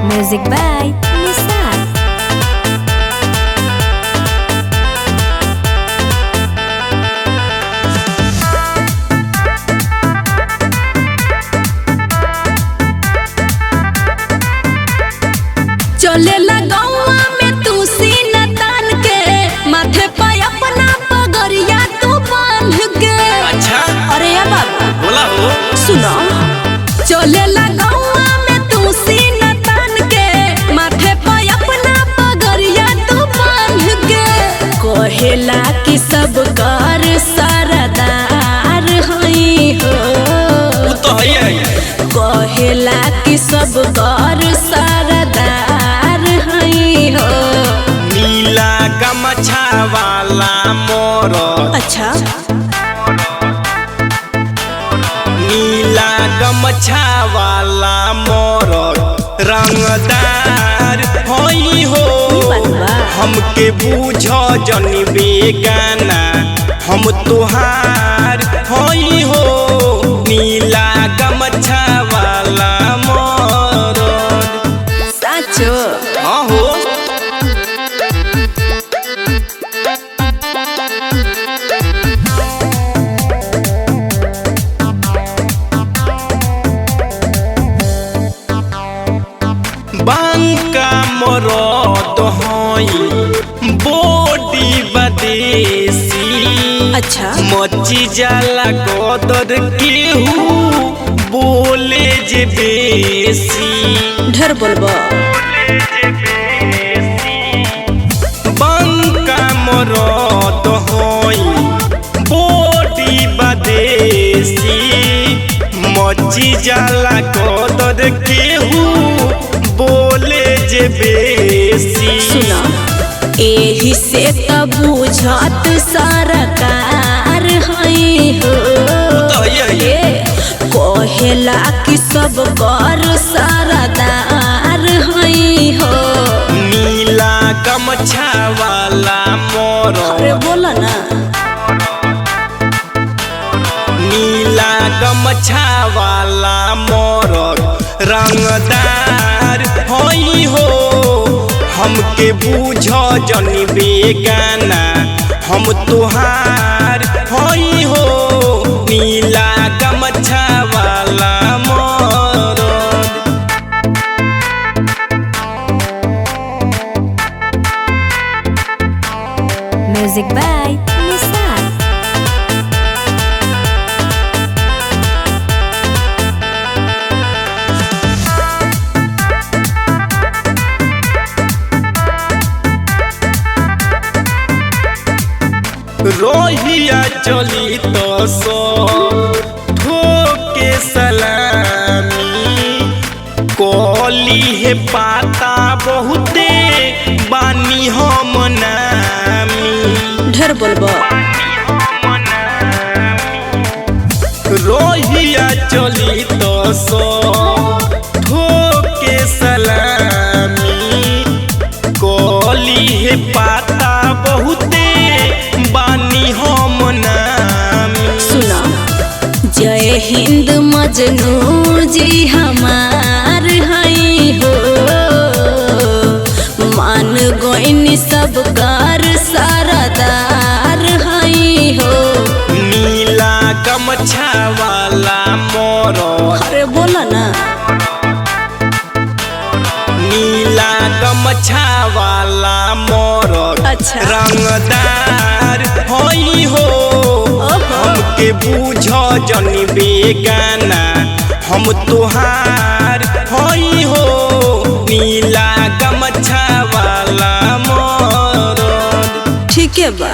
Music by Nissan. चले लगौआ में तू सीना तान के माथे पे अपना पगड़िया तू बांध के। अच्छा अरे बाबा बोला हो सुनो। चले लगौआ में तू सीना तान के माथे पे अपना पगड़िया तू बांध के। कहेला कि सब कर सरदार हई हो। वो तो है कहेला कि सब कर सरदार हई हो। नीला गमछा वाला मोर। अच्छा नीला गमछा वाला मोर रंगदार होई हो। हमके बूझ जनी बेगाना हम तुहार होई हो। नीला गमछा वाला मोर। साचो हाँ हो बांका मरद हई बॉडी बदेसी। अच्छा मची जाला गदर केहू बोले जे बेसी। ढेर बोलबो। बांका मरद हई बॉडी बदेसी। मची जाला गदर केहू बोले जे बेसी। सुनो एही से त बुझत सरकार हई हो। तो है कहेला कि सब कर सरदार हई हो। नीला गमछा वाला मोर। अरे बोला ना। नीला गमछा वाला मोर रंगदार होई हो। हमके बूझ जनी बेगाना हम तुहार होई हो। नीला गमछा वाला मोर। म्यूजिक बाय निशान। रोहिया चली तो सो ठोके सलामी। कोली है पाता बहुते बानी हम नामी। ढेर बोलबो। रोहिया चली तो सो ठोके सलामी। कोली है पाता बहुते बानी हम नामी। सुना जय हिंद मजनू जी हमार हई हो। मान गोइनी सब कर सरदार हई हो। नीला गमछा वाला मोर। अरे बोला ना। नीला गमछा वाला मोर अच्छा रंगदार होई हो। हमके बूझ जनी बेगाना हम तुहार होई हो। नीला गमछा वाला मोर। ठीक है बा।